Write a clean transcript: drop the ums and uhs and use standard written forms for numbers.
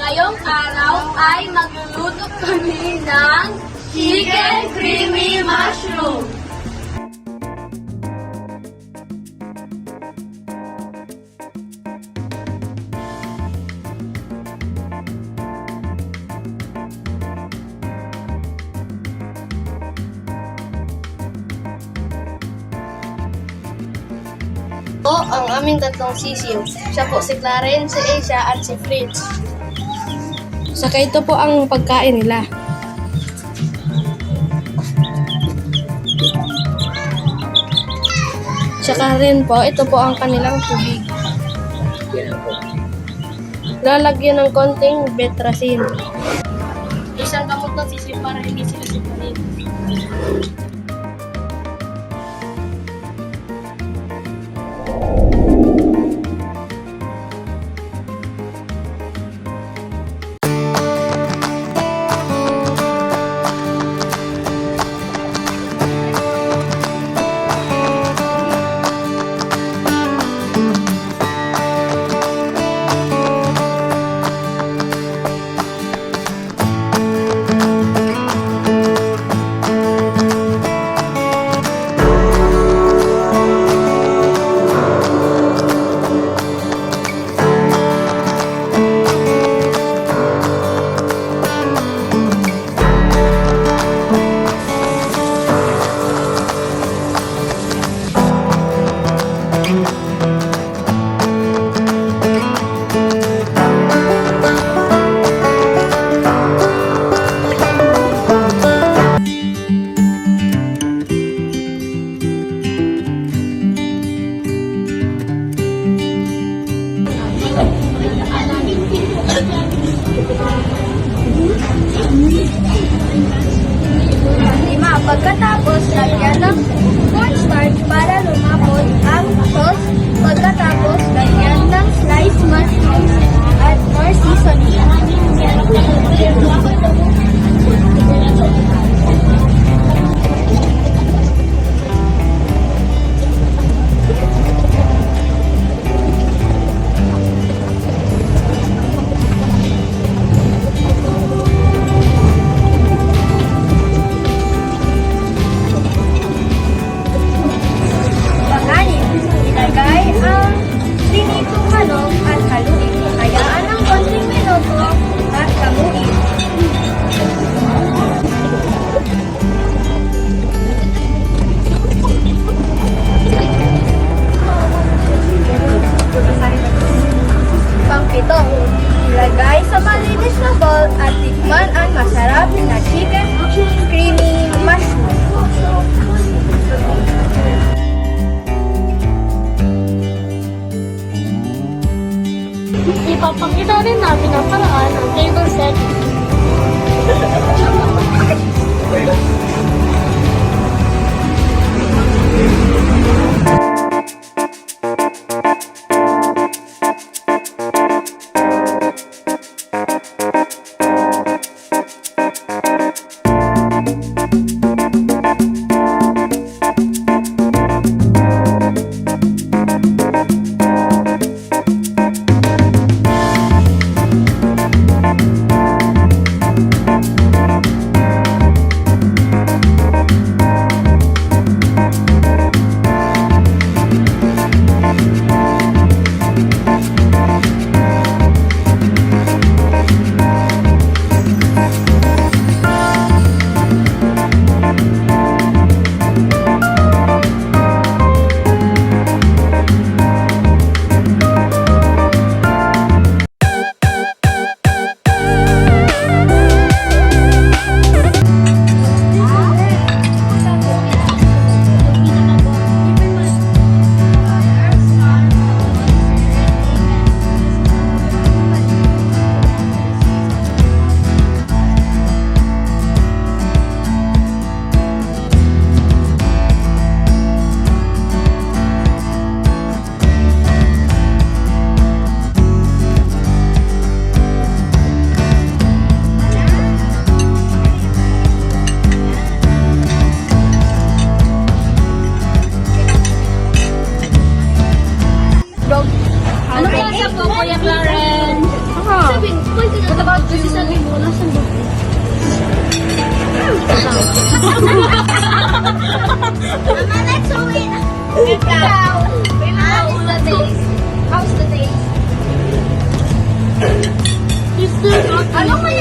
Ngayong araw ay magluluto kami ng Chicken Creamy Mushroom. Po ang aming tatlong sisiw. Siya po si Clarence, si Asia at si Fritz. Saka ito po ang pagkain nila. Saka rin po, ito po ang kanilang tubig. Lalagyan ng konting betrasin. Isang kamot ng sisiw para hindi sila siparin. Pagkatapos, lagyan ng cornstarch para lumapot ang sauce. Pagkatapos, lagyan ng sliced mushrooms at more seasoning. Ilagay ang prinitong manok at haluin. Hayaan ng konting minuto at haluin. Pang-pito, ilagay sa malinis na bowl at tikman ang masarap na chicken creamy mushroom. Ipapakita rin namin ang paraan ng table setting. Wala sa buti. Mama, let's show it. Ikaw. How's the taste? How's the taste? Ano kaya